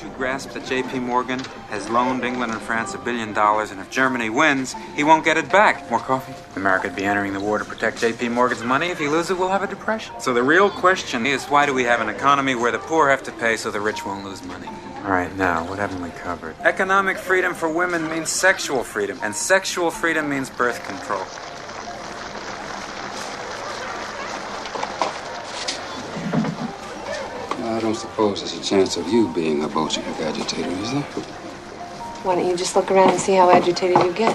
you grasp that J.P. Morgan has loaned England and France $1 billion, and if Germany wins, he won't get it back? More coffee? America'd be entering the war to protect J.P. Morgan's money. If he loses it, we'll have a depression. So the real question is, why do we have an economy where the poor have to pay so the rich won't lose money? All right, now, what haven't we covered? Economic freedom for women means sexual freedom, and sexual freedom means birth control. I don't suppose there's a chance of you being a Bolshevik agitator, is there? Why don't you just look around and see how agitated you get?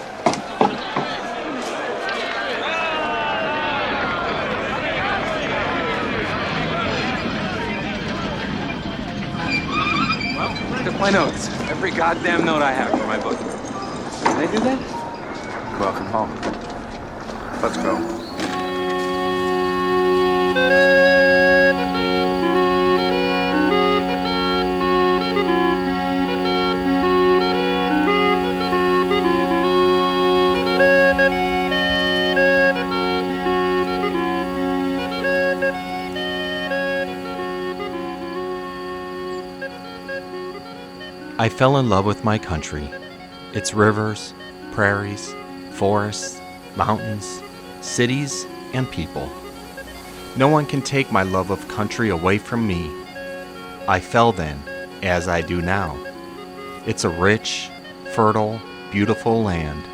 Well, look at my notes. Every goddamn note I have for my book. Did they do that? Welcome home. Let's go. I fell in love with my country, its rivers, prairies, forests, mountains, cities, and people. No one can take my love of country away from me. I fell then, as I do now. It's a rich, fertile, beautiful land,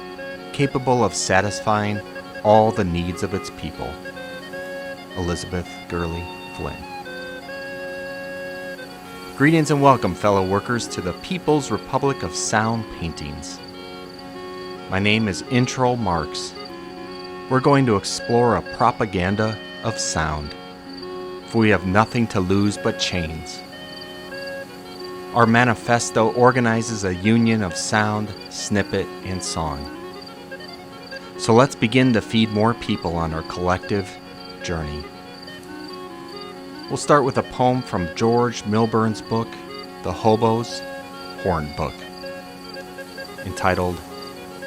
capable of satisfying all the needs of its people. Elizabeth Gurley Flynn. Greetings and welcome, fellow workers, to the People's Republic of Sound Paintings. My name is Intro Marx. We're going to explore a propaganda of sound, for we have nothing to lose but chains. Our manifesto organizes a union of sound, snippet, and song. So let's begin to feed more people on our collective journey. We'll start with a poem from George Milburn's book, The Hobo's Horn Book, entitled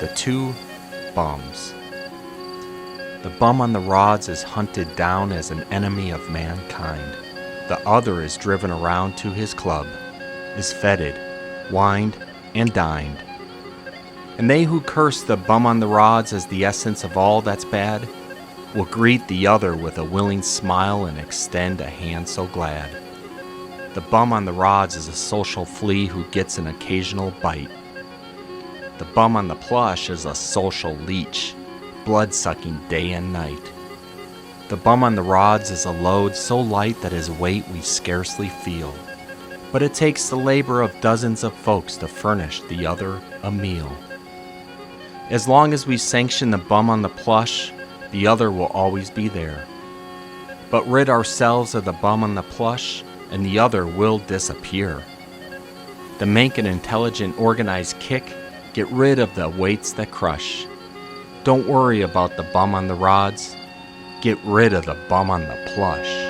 The Two Bums. The bum on the rods is hunted down as an enemy of mankind. The other is driven around to his club, is feted, wined, and dined. And they who curse the bum on the rods as the essence of all that's bad will greet the other with a willing smile and extend a hand so glad. The bum on the rods is a social flea who gets an occasional bite. The bum on the plush is a social leech, blood-sucking day and night. The bum on the rods is a load so light that his weight we scarcely feel. But it takes the labor of dozens of folks to furnish the other a meal. As long as we sanction the bum on the plush, the other will always be there. But rid ourselves of the bum on the plush, and the other will disappear. To make an intelligent, organized kick, get rid of the weights that crush. Don't worry about the bum on the rods. Get rid of the bum on the plush.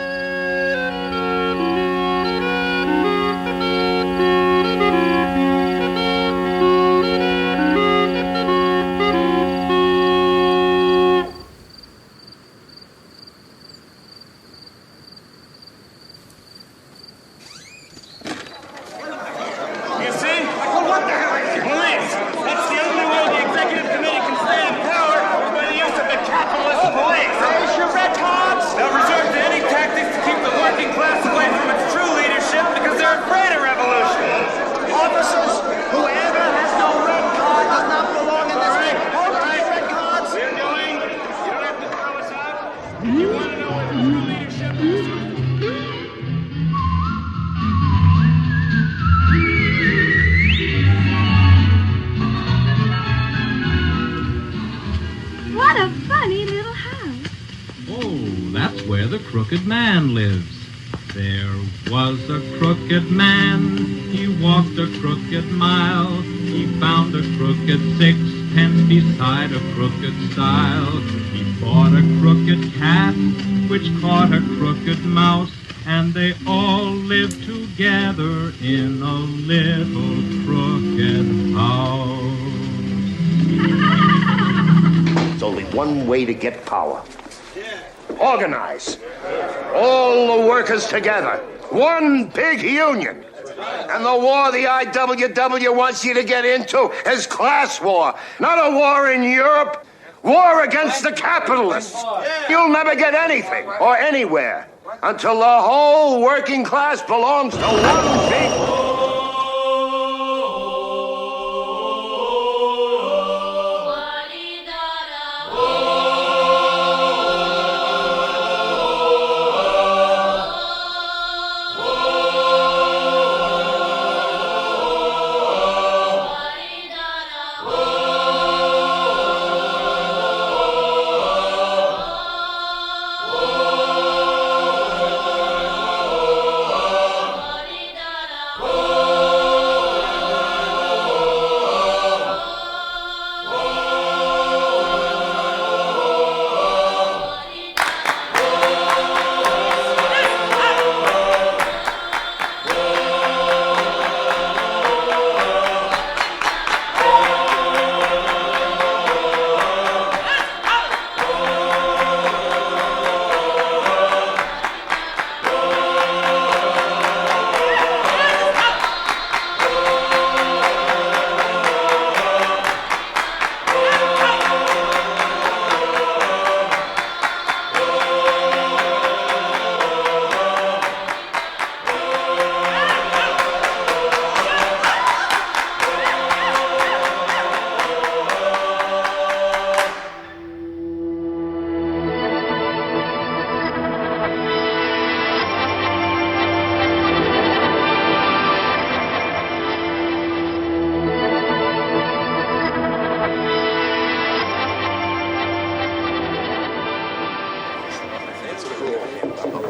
Crooked man lives. There was a crooked man, he walked a crooked mile, he found a crooked sixpence beside a crooked stile. He bought a crooked cat, which caught a crooked mouse, and they all lived together in a little crooked house. There's only one way to get power. Organize. All the workers together. One big union. And the war the IWW wants you to get into is class war, not a war in Europe. War against the capitalists. You'll never get anything or anywhere until the whole working class belongs to one big...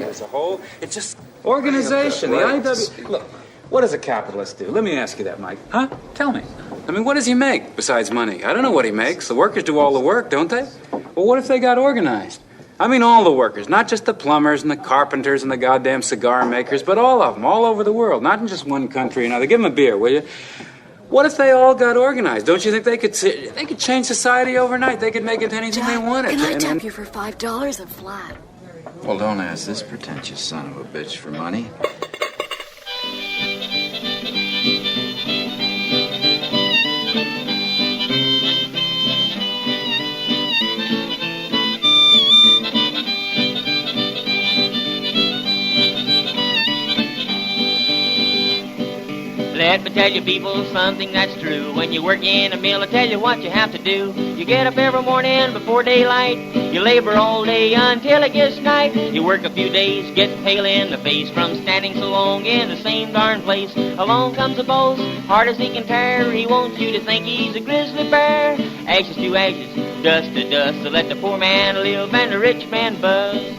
As a whole, it's just organization. The IW. Look, what does a capitalist do? Let me ask you that, Mike. Huh? Tell me. I mean, what does he make besides money? I don't know what he makes. The workers do all the work, don't they? Well, what if they got organized? I mean, all the workers, not just the plumbers and the carpenters and the goddamn cigar makers, but all of them, all over the world, not in just one country or another. Give them a beer, will you? What if they all got organized? Don't you think they could change society overnight? They could make it anything they wanted. Can I tap you for $5 and flat? Well, don't ask this pretentious son of a bitch for money. Let me tell you people something that's true. When you work in a mill, I tell you what you have to do. You get up every morning before daylight. You labor all day until it gets night. You work a few days, get pale in the face from standing so long in the same darn place. Along comes the boss, hard as he can tear. He wants you to think he's a grizzly bear. Ashes to ashes, dust to dust. So let the poor man live and the rich man buzz.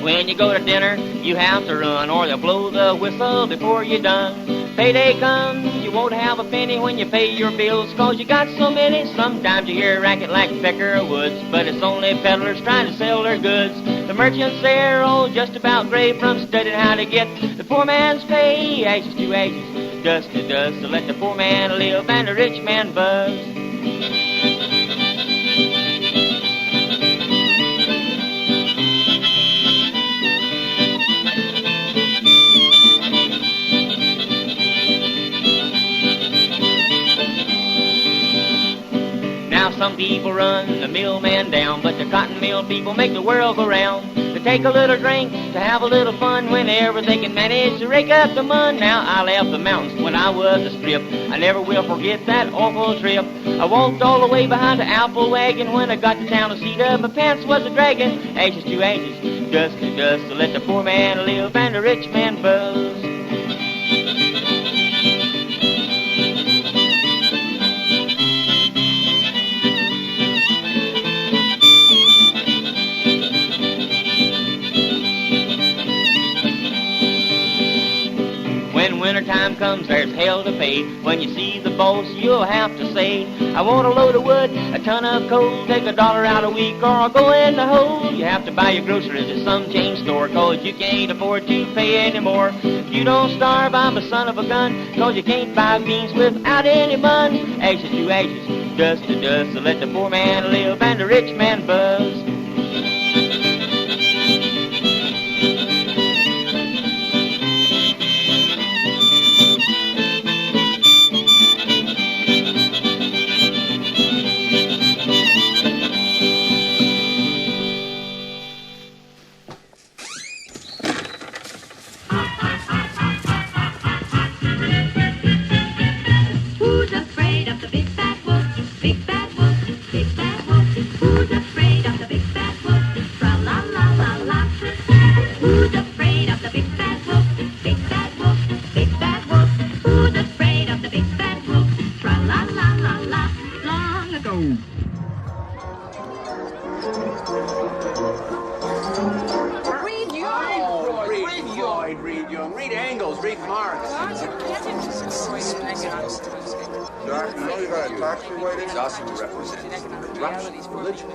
When you go to dinner, you have to run, or they'll blow the whistle before you're done. Payday comes, you won't have a penny when you pay your bills, 'cause you got so many. Sometimes you hear a racket like Becker Woods, but it's only peddlers trying to sell their goods. The merchants there, oh, just about gray from studying how to get the poor man's pay. Ashes to ashes, dust to dust, so let the poor man live and the rich man buzz. Some people run the millman down, but the cotton mill people make the world go round. They take a little drink to have a little fun whenever they can manage to rake up the mun. Now, I left the mountains when I was a strip. I never will forget that awful trip. I walked all the way behind the apple wagon. When I got to town to see my pants was a dragging. Ashes to ashes, dust to dust, so let the poor man live and the rich man buzz. When wintertime comes, there's hell to pay. When you see the boss, you'll have to say, I want a load of wood, a ton of coal, take $1 out a week, or I'll go in the hole. You have to buy your groceries at some chain store, 'cause you can't afford to pay anymore. If you don't starve, I'm a son of a gun, 'cause you can't buy beans without any bun. Ashes to ashes, dust to dust, so let the poor man live and the rich man buzz. Who's afraid of the big bad wolf? Big bad wolf, big bad wolf. Who's afraid of the big bad wolf? Tra la la la la. Who's afraid of the big bad wolf? Big bad wolf, big bad wolf. Who's afraid of the big bad wolf? Tra la la la la. Long ago. Read Freud, read Jung, read Engels, read Marx. Doc, you know you got a taxi waiting? He's also representing religion.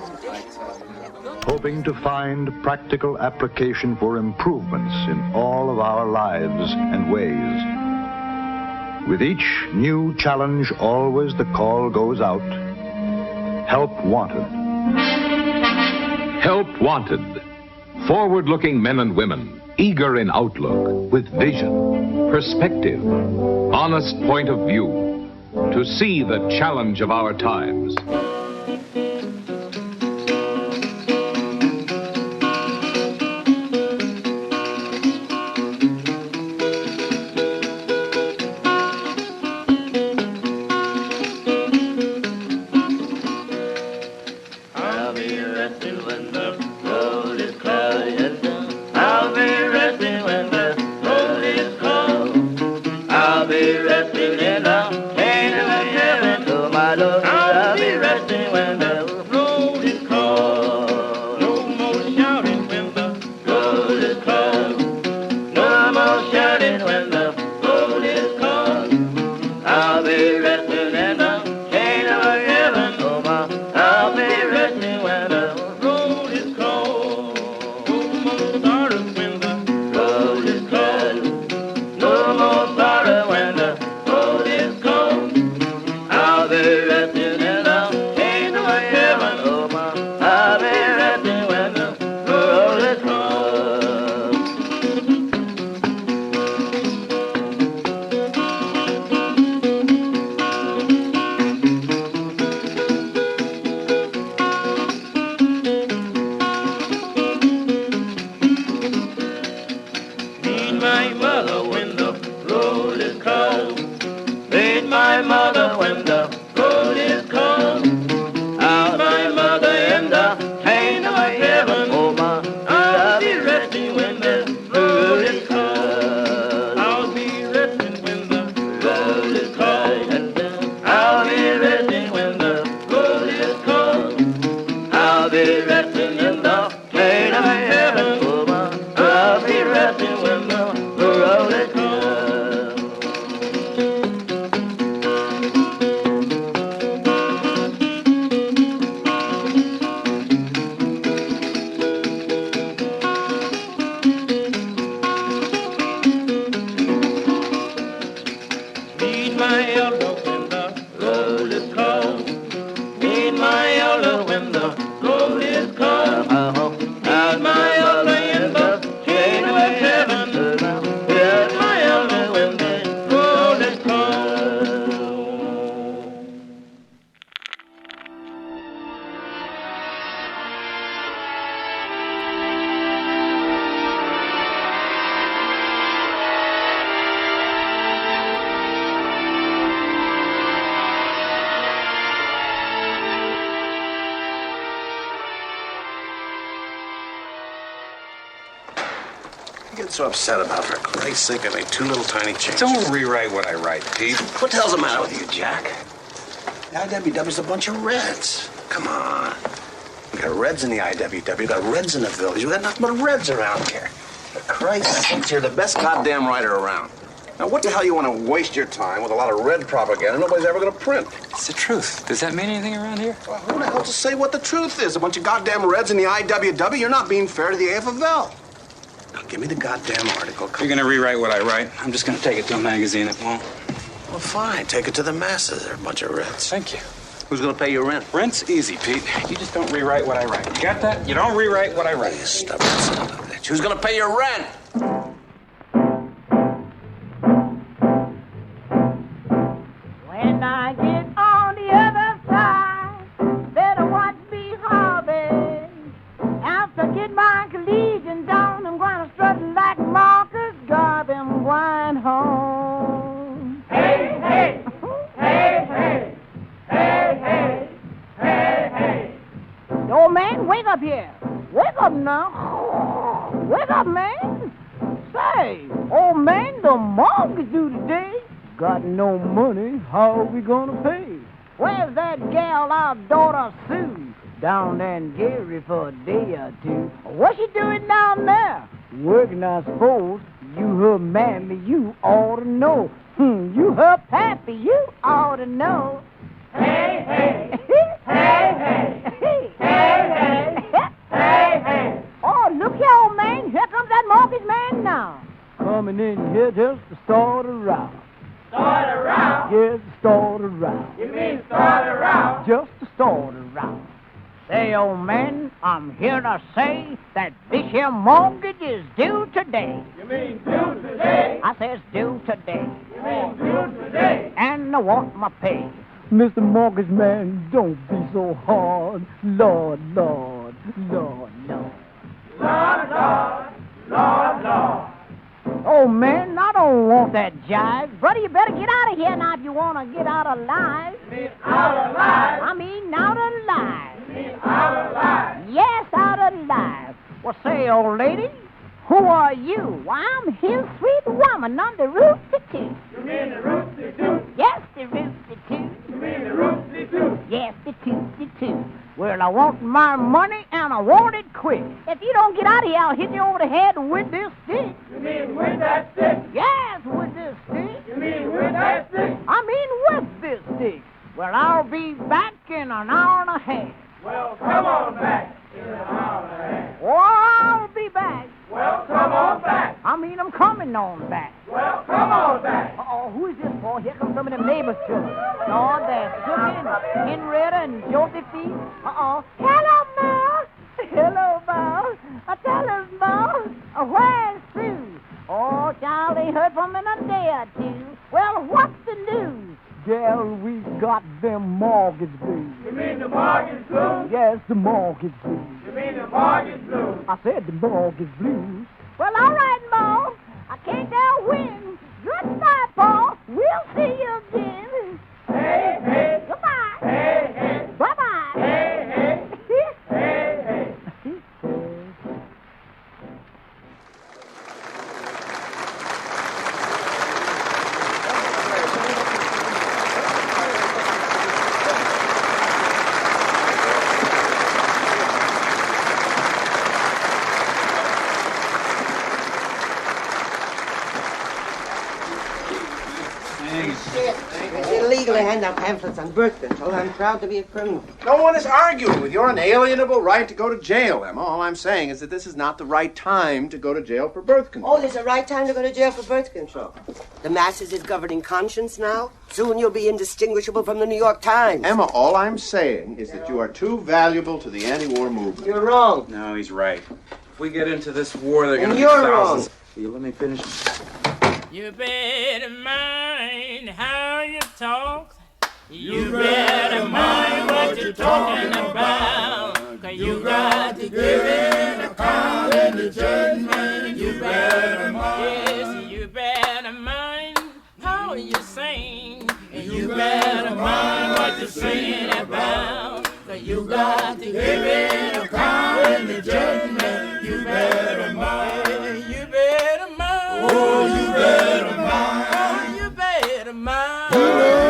Hoping to find practical application for improvements in all of our lives and ways. With each new challenge, always the call goes out. Help wanted. Help wanted. Forward-looking men and women, eager in outlook, with vision, perspective, honest point of view, to see the challenge of our times. I'll be resting when the road is closed. I'll be resting when the road is closed. I'll be resting in the kingdom of heaven, oh my Lord. I'll be resting when the road is closed. No more shouting when the road is closed. No more shouting when the road is closed. I'll be resting in the kingdom of heaven, oh my. I'll be resting when the road is closed. No more sorrow when the road is closed. No more sorrow when the road is closed. I'll be resting in the kingdom of heaven, oh my. I'll be resting when the road is closed. Meet my mother when the road is cold. Meet my mother when the road is cold. I'll my mother in the kingdom of heaven. Oh my, I'll be resting when the road is cold. I'll be resting when the road is cold. I'll be resting when the road is cold. I'll be resting in the kingdom of heaven. Oh my, I'll be resting when the road is cold. Meet my elder when the road is cold. Meet my elder when the road is cold. Meet my elder in the kingdom of heaven. Meet my elder when the road is cold. You get so upset about, for Christ's sake, I made two little tiny changes. Don't rewrite what I write, Pete. What the hell's the matter with you, Jack? The IWW's a bunch of Reds. Come on. We got Reds in the IWW, we got Reds in the village. We got nothing but Reds around here. For Christ's sake, you're the best goddamn writer around. Now, what the hell you want to waste your time with a lot of red propaganda nobody's ever going to print? It's the truth. Does that mean anything around here? Well, who the hell to say what the truth is? A bunch of goddamn Reds in the IWW? You're not being fair to the AFL. Now, give me the goddamn article. You're going to rewrite what I write. I'm just going to take it to a magazine. It won't. Well, fine. Take it to the masses. They're a bunch of Reds. Thank you. Who's going to pay your rent? Rent's easy, Pete. You just don't rewrite what I write. You got that? You don't rewrite what I write. You stubborn son of a bitch. Who's going to pay your rent? When I get on the other side, better watch me hobby. After get my collegian down, I'm gonna strut like Marcus Garvey. I'm going home. Hey, hey, hey, hey, hey, hey, hey, hey. Yo, man, wake up here. Wake up now. Wake up, man. Say, old man, the mortgage due today. Got no money, how we gonna pay? Where's that gal, our daughter Sue? Down there in Gary for a day or two. What's she doing down there? Working, I suppose. You her mammy, you ought to know. You her pappy, you ought to know. Hey, hey, hey, hey, hey, hey, hey, hey. Oh, look here, old man. Here comes that mortgage man now. Coming in here just to start a row. Start a row? Yes, start a row. You mean start a row? Just to start a row. Say, old man, I'm here to say that this here mortgage is due today. You mean due today? I says due today. You mean due today? And I want my pay. Mr. Mortgage Man, don't be so hard. Lord, Lord, Lord, Lord. Lord, Lord, Lord, Lord. Oh, man, I don't want that jive. Brother, you better get out of here now if you want to get out alive. You mean out alive? I mean out alive. You mean out alive? Yes, out alive. Well, say, old lady, who are you? Why, I'm his sweet woman on the rooster tooth. You mean the rooster tooth? Yes, the rooster tooth. You mean the rooster tooth? Yes, the tootsie tooth. Well, I want my money, and I want it quick. If you don't get out of here, I'll hit you over the head with this stick. You mean with that stick? Yes, with this stick. You mean with that stick? I mean with this stick. Well, I'll be back in an hour and a half. Well, come on back in an hour and a half. Oh, I'll be back. Well, come on back. I mean, I'm coming on back. Well, come on back. Uh-oh, who is this for? Here comes some of them neighbors' children. Oh, there's Susan, Henrietta, and Josephine. Uh-oh. Hello, Ma. Hello, Ma. Tell us, Ma. Where's Sue? Oh, child, ain't heard from her in a day or two. Well, what's the news? Gal, we got them mortgage blues. You mean the mortgage blues? Yes, the mortgage blues. You mean the mortgage blues? I said the mortgage blues. Well, all right, Ma. I can't tell when. Goodbye, Paul. We'll see you again. Hey, hey. Goodbye. Hey, hey. Bye-bye. Hey, hey. Hey, hey. Illegally hand out pamphlets on birth control. I'm proud to be a criminal. No one is arguing with your inalienable right to go to jail, Emma. All I'm saying is that this is not the right time to go to jail for birth control. Oh, there's a right time to go to jail for birth control. The masses is governing conscience now. Soon you'll be indistinguishable from the New York Times. Emma, all I'm saying is that you are too valuable to the anti-war movement. You're wrong. No, he's right. If we get into this war, they're going to be you're thousands. wrong. Will you let me finish? You better mind how you talk. You better mind what you're talking about. 'Cause you got to give an account in the judgment. You better mind. Yes, you better mind how you sing. And you better mind what you're singing about. 'Cause you got to give an account in the judgment. You better mind. You better mind. Oh, you better mind. Oh, you better mind. Oh,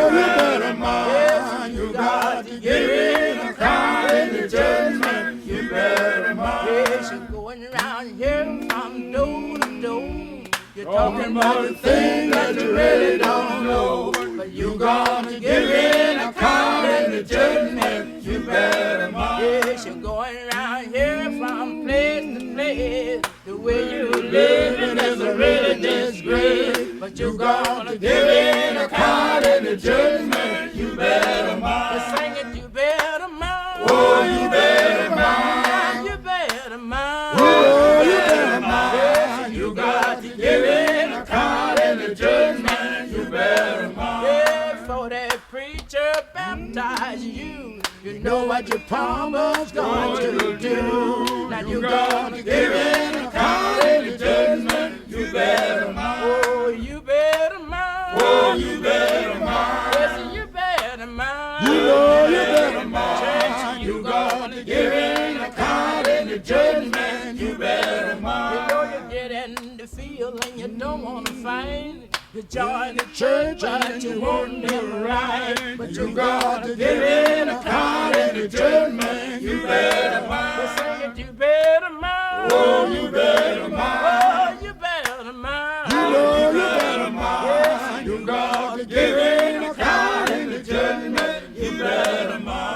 you better mind. Yes, you got to give an account in the judgment. You better mind. Yes, you're going around here from door to door. You're talking talking about the thing that you really don't know. But you gonna give an account in the judgment. You better mind. Yes, you're going around here from place to place. The way you living is a really disgrace. But you gonna give an account in the judgment. You better mind. Sing it, you better mind. Oh, you better mind. You better mind. Oh, you better mind. Yes, you got to give an account in the judgment. You better mind. Yeah, for that preacher baptize you. You know what your palmer's going to do. Now you gonna give an account in the judgment. You better mind. Oh, you better mind. Oh, you better mind. Yes, you better mind. You know you better mind. Church, you gonna give an account in the judgment. You better mind. You know you get in the field and you don't wanna fight. You join the church and you won't never right. But you got to give an account in the judgment. You better mind. Sing it, you better mind. Oh, you better mind. Oh, you better mind. You know you better mind. Yes, you got to give an account in the judgment. You better mind.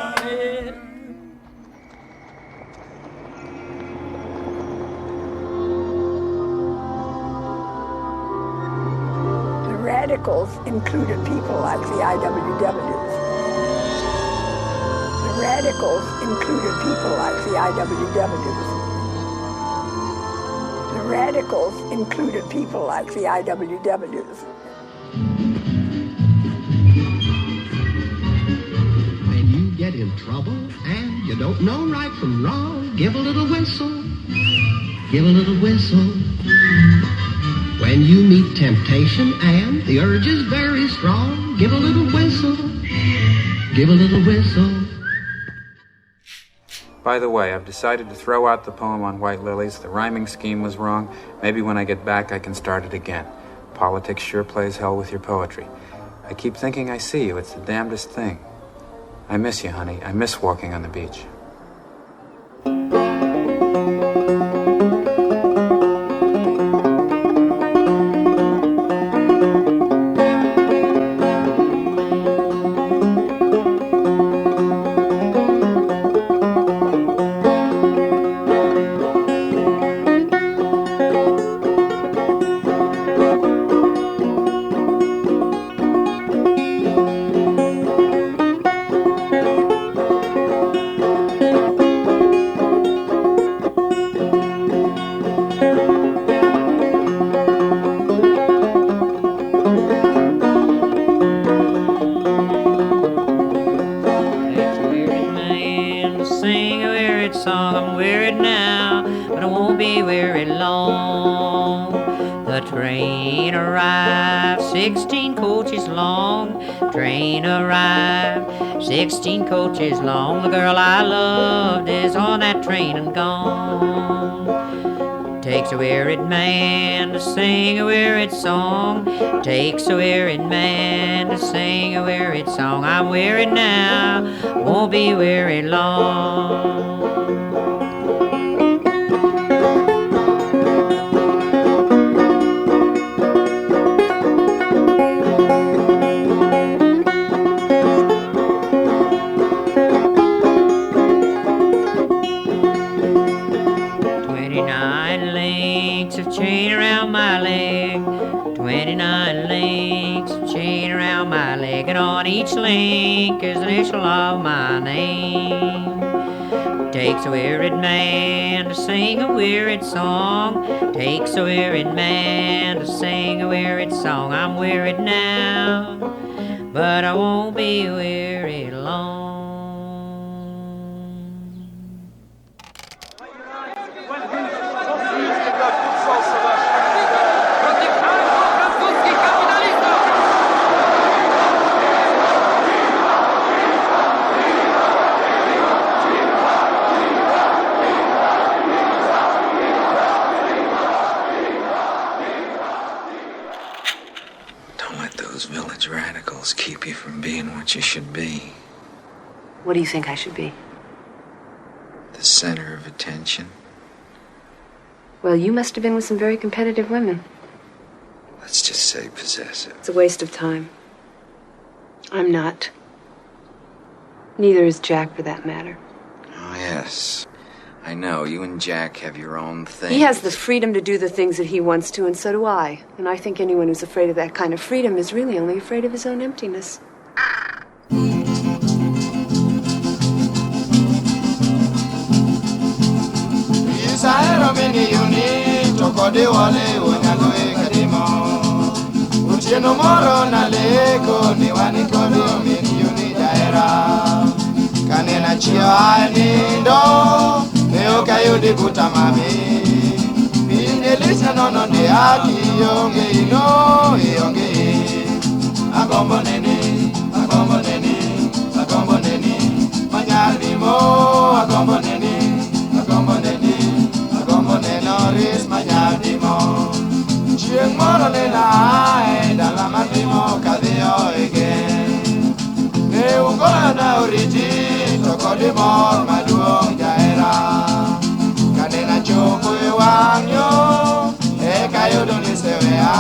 Radicals included people like the IWWs. The radicals included people like the IWWs. The radicals included people like the IWWs. When you get in trouble and you don't know right from wrong, give a little whistle, give a little whistle. When you meet temptation and the urge is very strong, give a little whistle, give a little whistle. By the way, I've decided to throw out the poem on white lilies. The rhyming scheme was wrong. Maybe when I get back I can start it again. Politics sure plays hell with your poetry. I keep thinking I see you. It's the damnedest thing. I miss you, honey. I miss walking on the beach. 16 coaches long, the girl I loved is on that train and gone. Takes a wearied man to sing a wearied song. Takes a wearied man to sing a wearied song. I'm wearied now, won't be weary long. 29 links of chain around my leg. 29 links of chain around my leg. And on each link is the initial of my name. Takes a wearied man to sing a wearied song. Takes a wearied man to sing a wearied song. I'm wearied now, but I won't be weary long. Keep you from being what you should be. What do you think I should be? The center of attention. Well, you must have been with some very competitive women. Let's just say possessive. It's a waste of time. I'm not. Neither is Jack, for that matter. Oh, yes. I know, you and Jack have your own thing. He has the freedom to do the things that he wants to, and so do I. And I think anyone who's afraid of that kind of freedom is really only afraid of his own emptiness. Utieno moro na leko ni wanikodo mini uni daera kanena chio anindo neo kayudi kutamami pinde lisa nono de aki yonge ino yonge agombo neni manyardi mo agombo neno ris manyardi mo Chieng moro nena dala matimo kadhio ege Ne ugona na oriti to kodi mor maduong jaera Kanena chopo e wangyo e kayudo ni sewea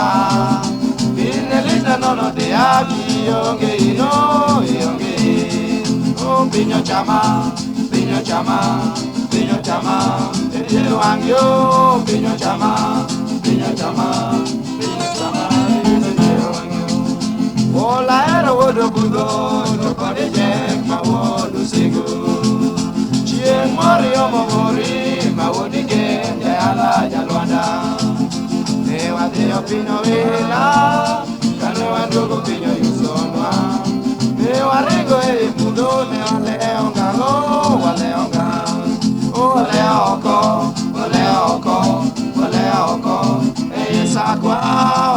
Bine lita nono de aki yonge ino yonge Pinyo chama e wangyo pinyo chama Ola era wodo bugo to kode jek ma wodo sigo Chien mori omo mori ma wodi gen jala jalwanda Ne wadeo pinyo vila kane wandugo pinyo yusonwa Ne warigo e mudo ne wale onga Ole oko Sakwa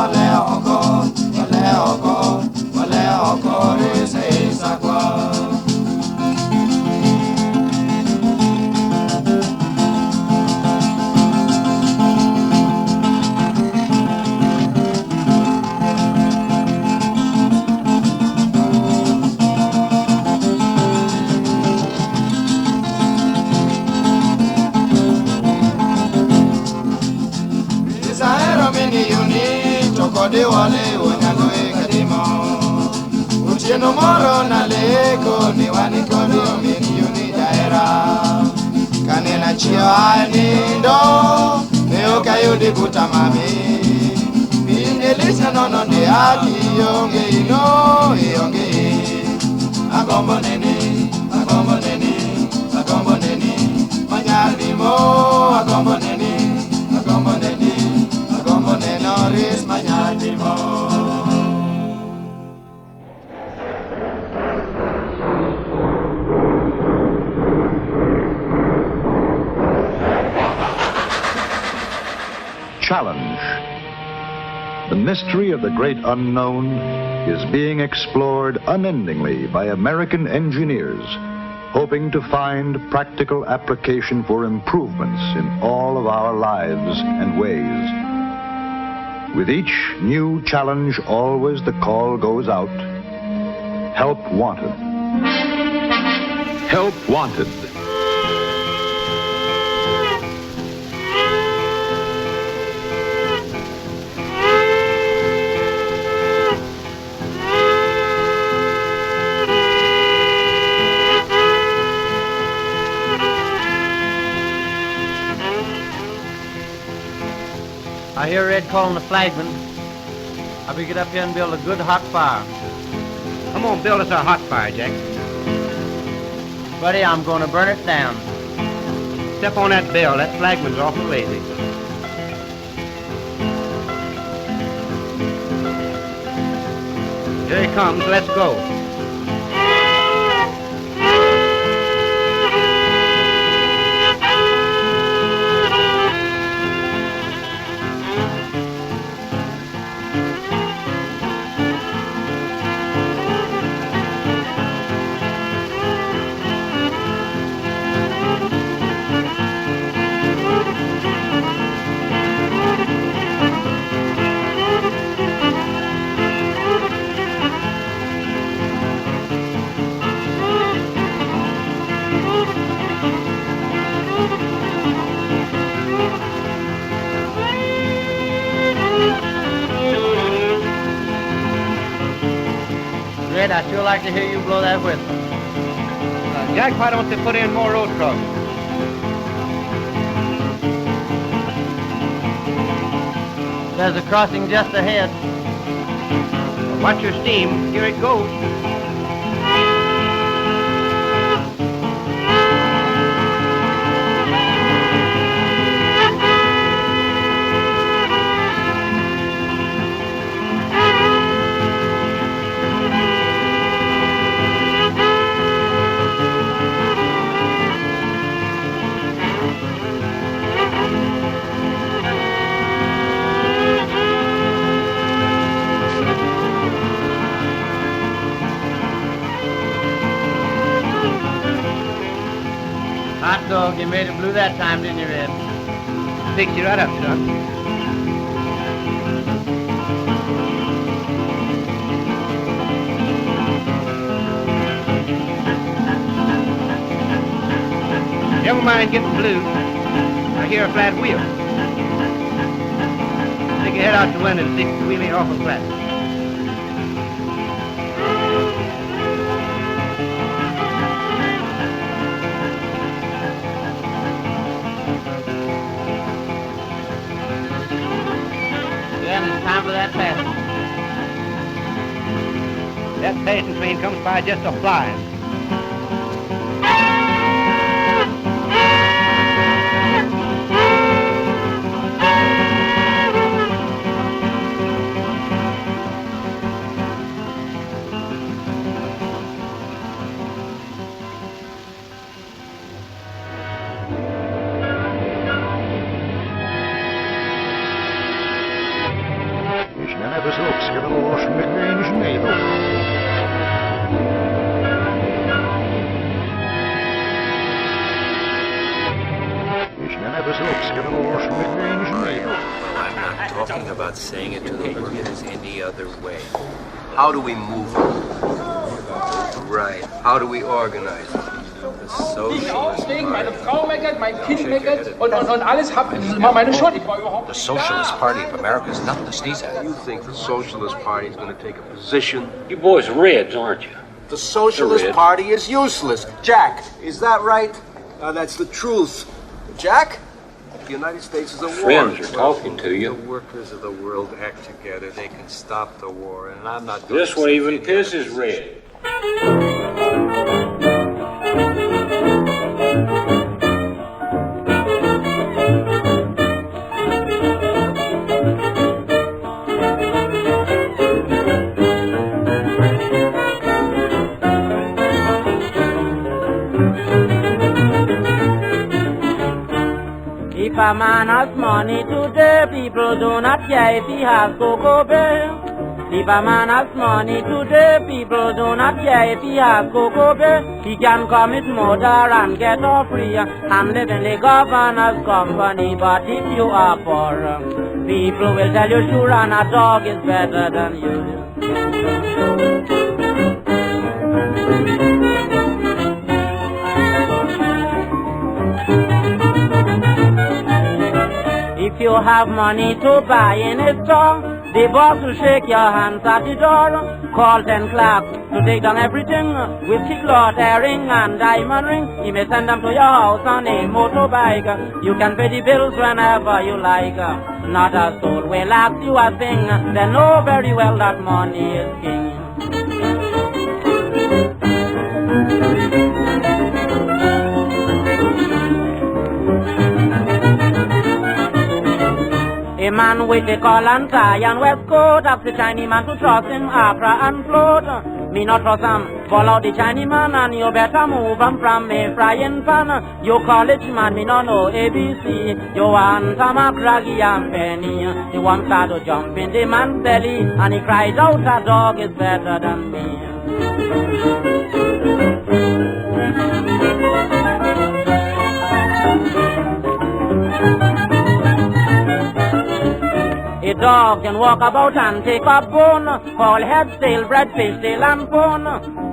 ole oko rise sakwa Kode wale wanyalo ekadimo Utieno moro na leko ni wanikodo mini daera Kanena chio anindo Neo kayudi kutamami Binde lisa nono de aki yonge ino yonge Agombo neni Manyardi mo agombo neni Noris manyadimo Challenge. The mystery of the great unknown is being explored unendingly by American engineers, hoping to find practical application for improvements in all of our lives and ways. With each new challenge, always the call goes out. Help wanted. Help wanted. I hear Red calling the flagman. I better get up here and build a good hot fire. Come on, build us a hot fire, Jack. Buddy, I'm going to burn it down. Step on that bell. That flagman's awful lazy. Here he comes. Let's go. Red, I'd sure like to hear you blow that whistle. Jack, why don't they put in more road crossings? There's a crossing just ahead. Watch your steam. Here it goes. Hot dog, you made it blue that time, didn't you, Red? Fix you right up, son. Never mind getting blue. I hear a flat wheel. Stick your head out the window and see if the wheel ain't awful flat. Time for that passing. That passing train comes by just a flying. I'm not talking about saying it to the workers any other way. How do we move on? Right. How do we organize it? The Socialist meine Frau meckert, mein Kind meckert und alles ist immer meine Schuld. Ich war überhaupt The Socialist Party of America is nothing to sneeze at. You think the Socialist Party is going to take a position? You boys are Reds, aren't you? The Socialist Party is useless. Jack, is that right? That's the truth. Jack? The United States is a war. Friends are talking to you. The workers of the world act together. They can stop the war, and I'm not going This one even pisses Red. If a man has money today, people do not care if he has cocoa beer. If a man has money today, people do not care if he has cocoa beer. He can commit murder and get off free and live in the governor's company. But if you are poor, people will tell you sure and a dog is better than you. If you have money to buy in a store, the boss will shake your hands at the door. Call 10 clerks to take down everything with cloth, earring and diamond ring. He may send them to your house on a motorbike. You can pay the bills whenever you like. Not a soul will ask you a thing. They know very well that money is king. A man with a collar and tie and waistcoat, ask the Chinese man to trust him, opera and float. Me not trust him, follow the Chinese man and you better move him from a frying pan. You college man, me no know ABC. You want a macraggy and penny. You want start to jump in the man's belly and he cries out, a dog is better than me. A Dog can walk about and take a bone. Call head, tail, bread, fish, tail, and bone.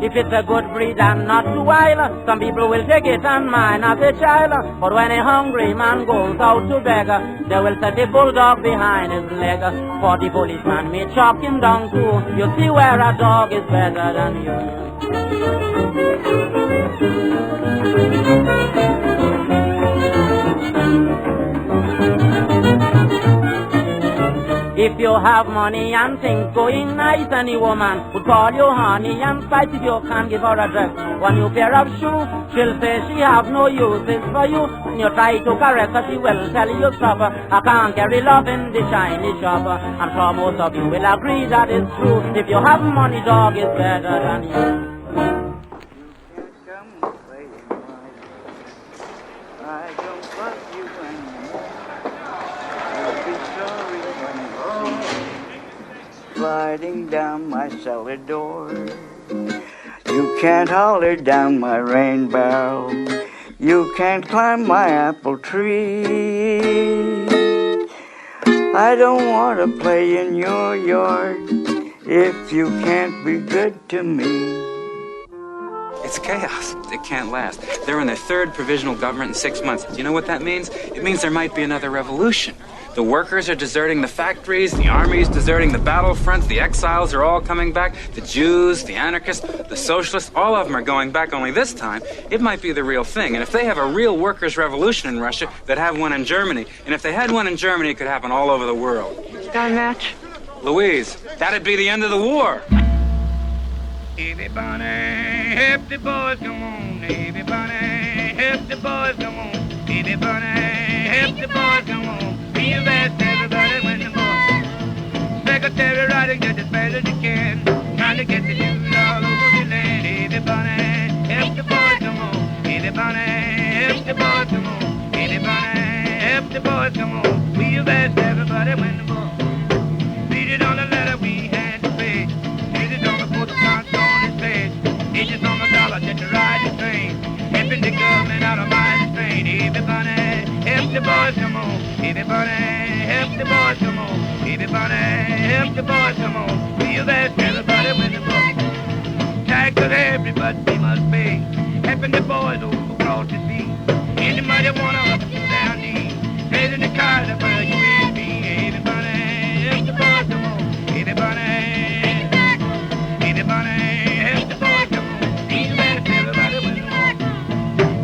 If it's a good breed and not too wild, some people will take it and mine as a child. But when a hungry man goes out to beg, they will set a bulldog behind his leg. For the policeman may chop him down too. You see where a dog is better than you. If you have money and things going nice, any woman would call you honey and spice. If you can't give her a dress, one new pair of shoes, she'll say she have no uses for you. When you try to caress her, she will tell you stop. I can't carry love in the shiny shop. I'm sure most of you will agree that it's true. If you have money, dog is better than you. Sliding down my cellar door. You can't holler down my rain barrel. You can't climb my apple tree. I don't want to play in your yard if you can't be good to me. It's chaos. It can't last. They're in their third provisional government in 6 months. Do you know what that means? It means there might be another revolution. The workers are deserting the factories, the army's deserting the battlefronts, the exiles are all coming back, the Jews, the anarchists, the socialists, all of them are going back, only this time, it might be the real thing. And if they have a real workers' revolution in Russia, they'd have one in Germany. And if they had one in Germany, it could happen all over the world. Gun match? Louise, that'd be the end of the war. Everybody, help the boys come on. Everybody, help the boys come on. Everybody, help the boys come on. Be the best, everybody, when the boys. Secretary writing just as fast as he can. Trying to get the news all over the land. Everybody, help the boys come on. Everybody, help the boys come on. Everybody, help the boys come on. Be the best, everybody, when the boys. Read it on the letter we had to pay. Read it on the postcards on his face. It's just on the dollar just to ride the train. Helping the government out of my strain. Everybody, help the boys come on. Everybody, help the boys come on. Everybody, help the boys come on. Be the best, everybody, when the boys. Taxes everybody they must pay. Helping the boys over across the sea. Anybody wanna up and down knees. Raising the cars up for you and me. Everybody, help the boys come on. Everybody, help the boys come on. Be the best, everybody, when the boys.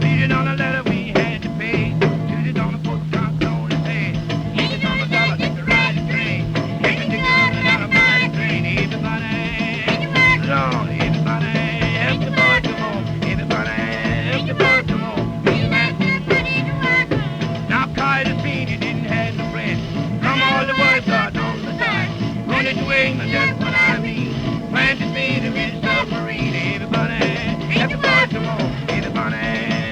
Read it on a letter we had to pay. Read it on the postcards on his head. Read it on the dollar just to ride the train. Taking the government out of my train. Everybody, Lord, everybody, help the boys come on. Everybody, help the boys come on. Be the best. Now Kaiser seen he didn't have no friends. From all the words God on the side. Running to England, that's what I mean. Plan to be the rich submarine. Everybody, help the boys come on. Everybody,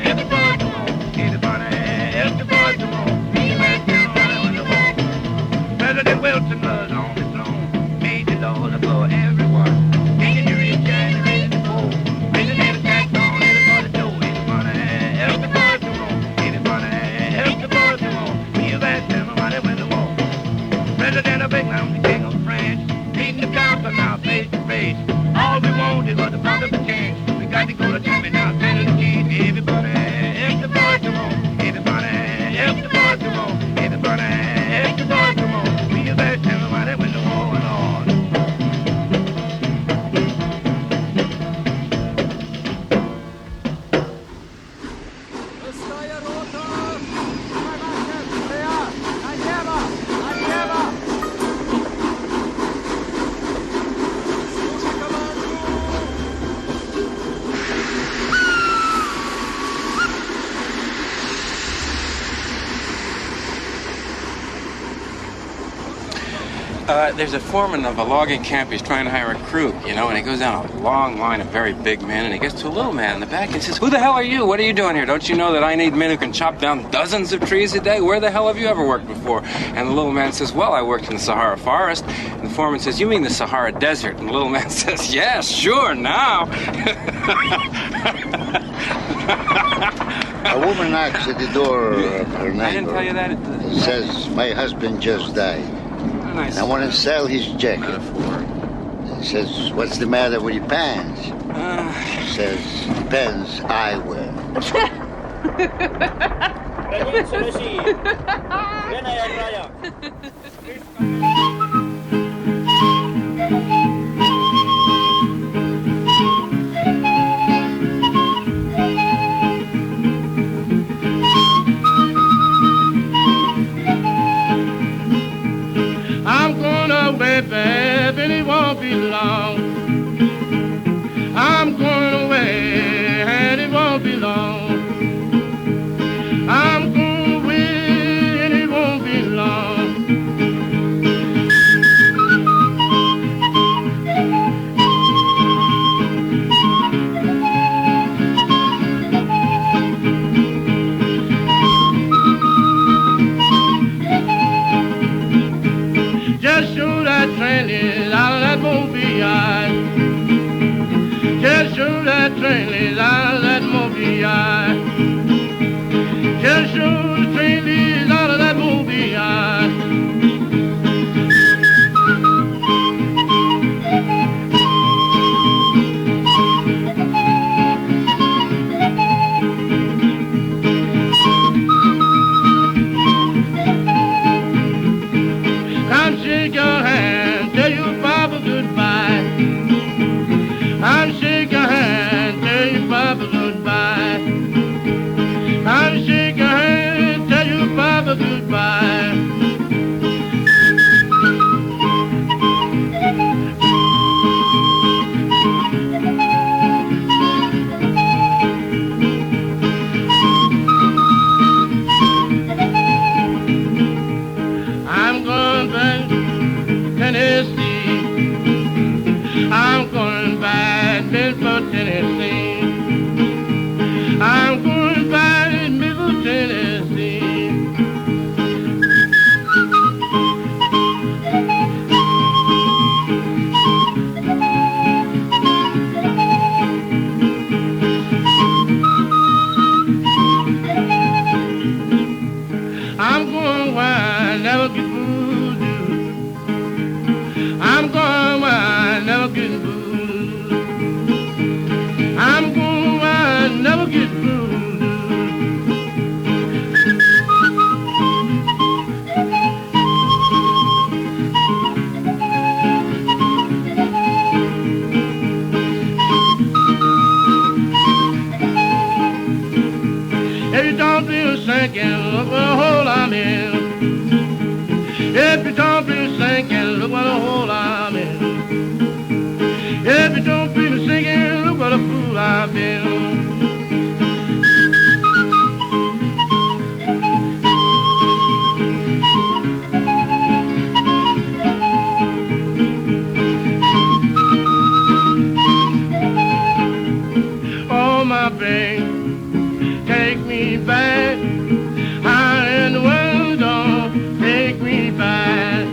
help the boys come on. Everybody, help the boys come on. Be the best, everybody, when the war. President Wilson was on the throne. Made the laws for everyone. Taking the rich and the rich and the poor. Raising every tax on everybody's door. Everybody, help the boys come on. Everybody, help the boys come on. Be the best, everybody, when the war. President of England, the King of France. Leading the council now face to face. All we wanted was a possible chance. We got to go to Germany now, better the keys. Everybody, help the boys come on. Everybody, help the boys come on. Everybody, help the boys come on. Be the best, everybody, when the war is on. There's a foreman of a logging camp. He's trying to hire a crew, you know, and he goes down a long line of very big men, and he gets to a little man in the back and says, "Who the hell are you? What are you doing here? Don't you know that I need men who can chop down dozens of trees a day? Where the hell have you ever worked before?" And the little man says, "Well, I worked in the Sahara forest." And the foreman says, "You mean the Sahara desert?" And the little man says, "Yes, sure, now." A woman knocks at the door of her neighbor. I didn't tell you that? Says, "My husband just died." and I want to sell his jacket. He says, "What's the matter with your pants?" He says, "Depends, I wear." I'm going away, babe, and it won't be long. I'm going away, and it won't be long. I'm going away, and it won't be long. Just show that train is out of that movie yard. Just show that train is out of that movie yard. Just show the train is out of that movie yard. Come shake your hand, tell your papa goodbye. Come shake your hand, tell your papa goodbye. Come shake your hand, tell your papa goodbye. I'm going back to Tennessee. I'm going back to Memphis, Tennessee. I'm going back to Memphis, Tennessee. I'm going where I never get voodoo. I'm going where I never get voodoo. I'm going where I never get voodoo. If you don't feel sinking, look what a hole I'm in. If you don't feel sinking, look what a hole I'm in. If you don't feel sinking, look what a fool I've been. Oh, my babe, take me back. How in the world don't take me back?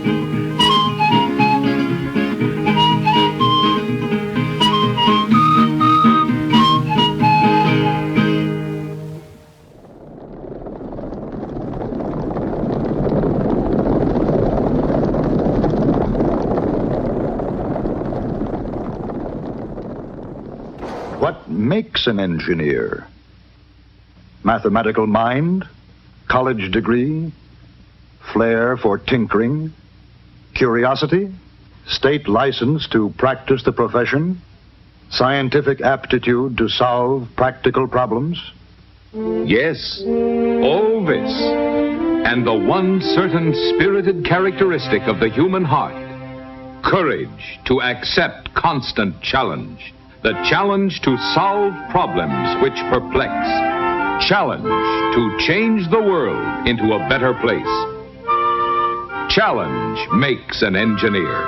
What makes an engineer? Mathematical mind? College degree? Flair for tinkering? Curiosity? State license to practice the profession? Scientific aptitude to solve practical problems? Yes, all this, and the one certain spirited characteristic of the human heart, courage to accept constant challenge, the challenge to solve problems which perplex, challenge to change the world into a better place. Challenge makes an engineer.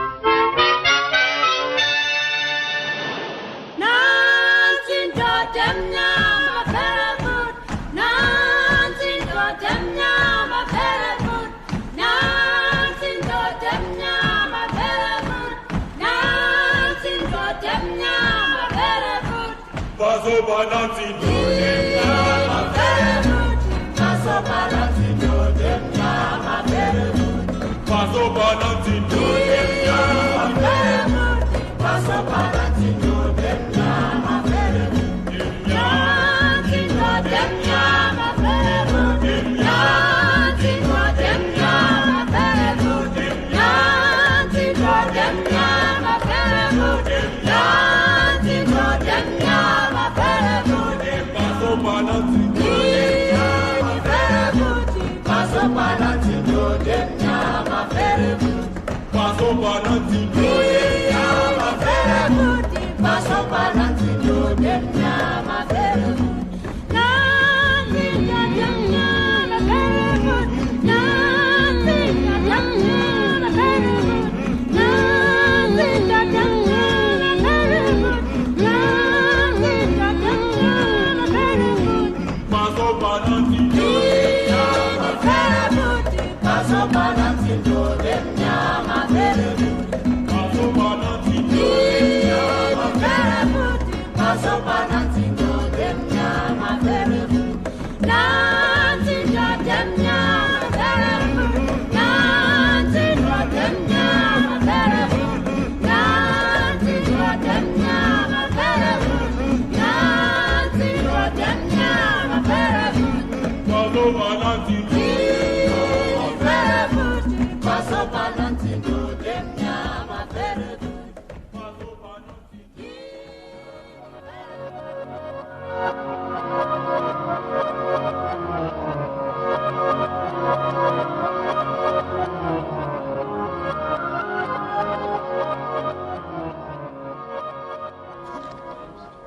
Paso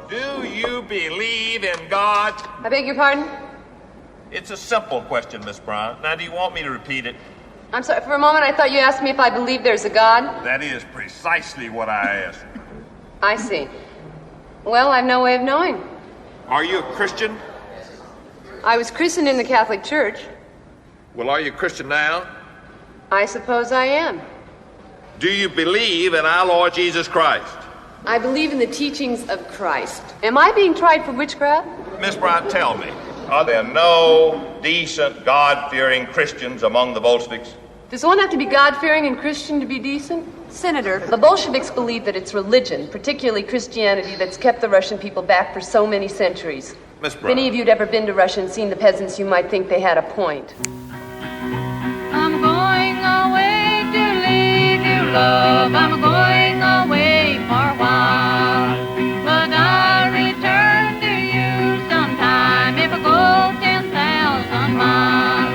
Do you believe in God? I beg your pardon? It's a simple question, Miss Brown. Now, do you want me to repeat it? I'm sorry, for a moment I thought you asked me if I believe there's a God. That is precisely what I asked. I see. Well, I've no way of knowing. Are you a Christian? I was christened in the Catholic Church. Well, are you a Christian now? I suppose I am. Do you believe in our Lord Jesus Christ? I believe in the teachings of Christ. Am I being tried for witchcraft? Miss Brown, tell me, are there no decent, God-fearing Christians among the Bolsheviks? Does one have to be God-fearing and Christian to be decent? Senator, the Bolsheviks believe that it's religion, particularly Christianity, that's kept the Russian people back for so many centuries. Miss Brown. If any of you'd ever been to Russia and seen the peasants, you might think they had a point. I'm going away to leave you, love. I'm going away for a while. But I'll return to you sometime if I go 10,000 miles.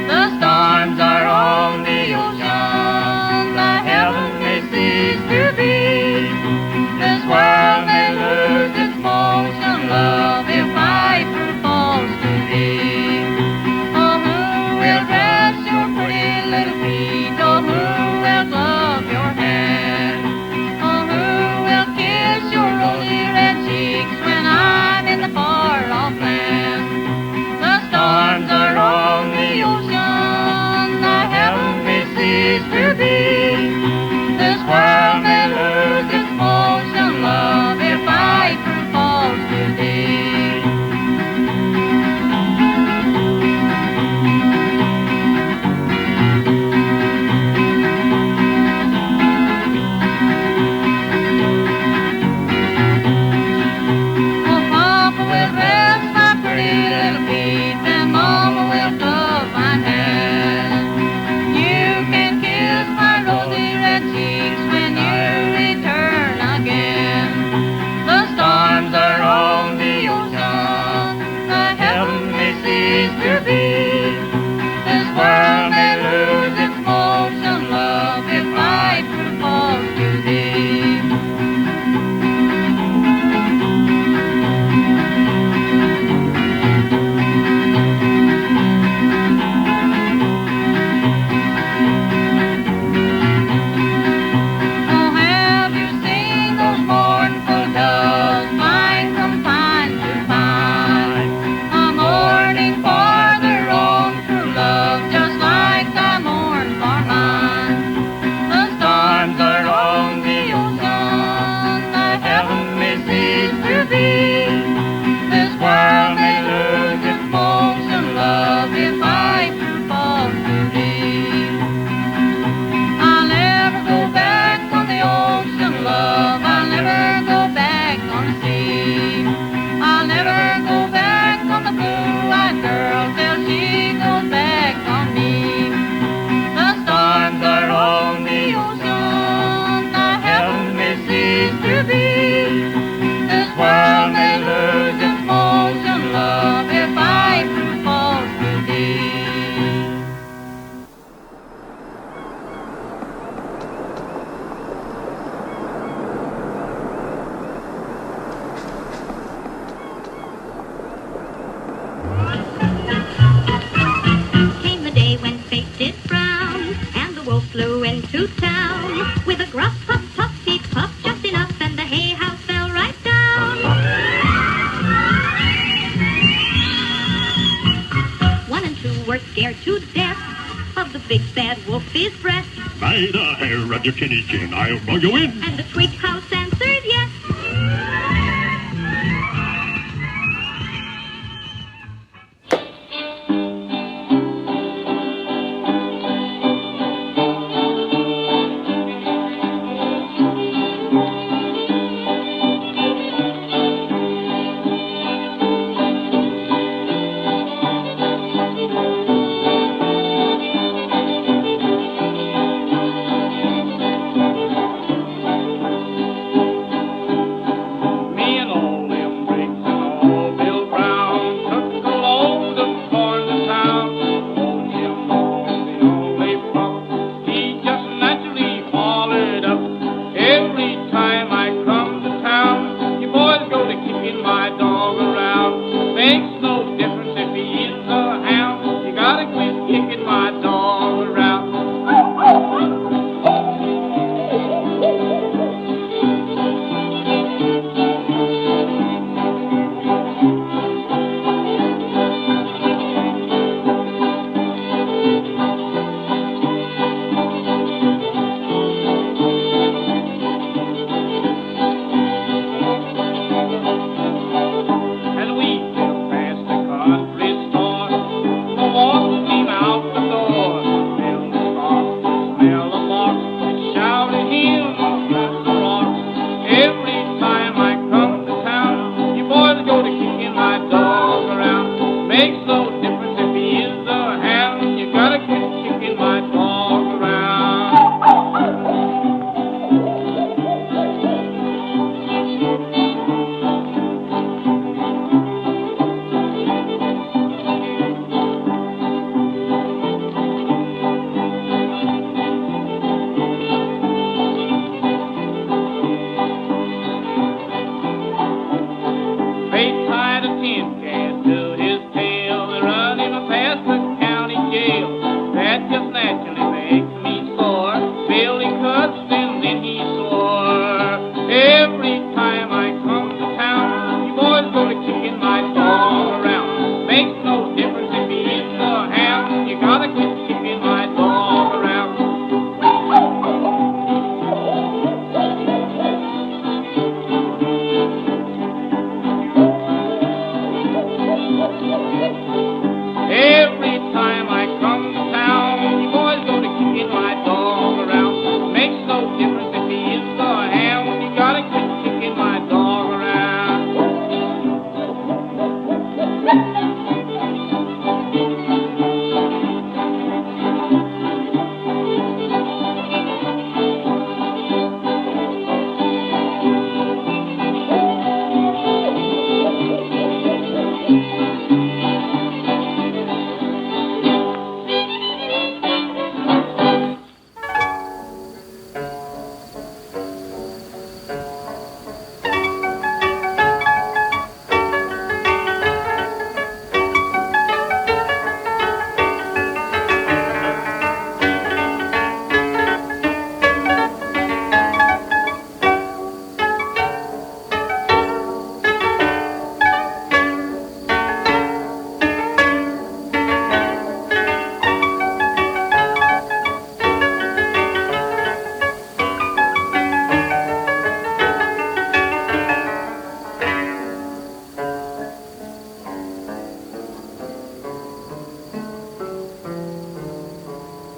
The storms are on the ocean, the heaven may cease to be. This world may lose its motion, love, if I prove false to thee. Oh, who will dress your pretty little feet? Oh, who will glove your hands? flew into town with a gruff, puff, puffy puff, just enough, and the hay house fell right down. 1 and 2 were scared to death of the big bad wolf's breath. By the hair of your chinny chin, I'll blow you in. And the tweak house answered yes.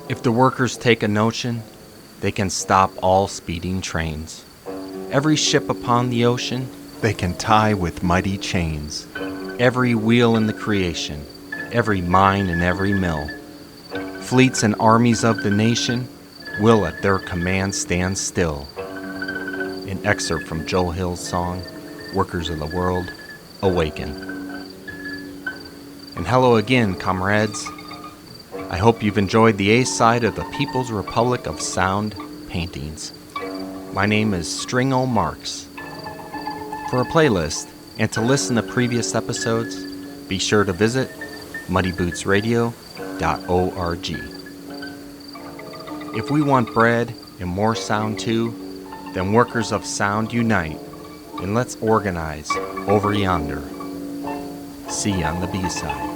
If the workers take a notion, they can stop all speeding trains. Every ship upon the ocean, they can tie with mighty chains. Every wheel in the creation, every mine and every mill. Fleets and armies of the nation will at their command stand still. An excerpt from Joe Hill's song, Workers of the World, Awaken. And hello again, comrades. I hope you've enjoyed the A-side of the People's Republic of Sound paintings. My name is Stringo Marks. For a playlist and to listen to previous episodes, be sure to visit muddybootsradio.org. If we want bread and more sound too, then workers of sound unite, and let's organize over yonder. See you on the B-side.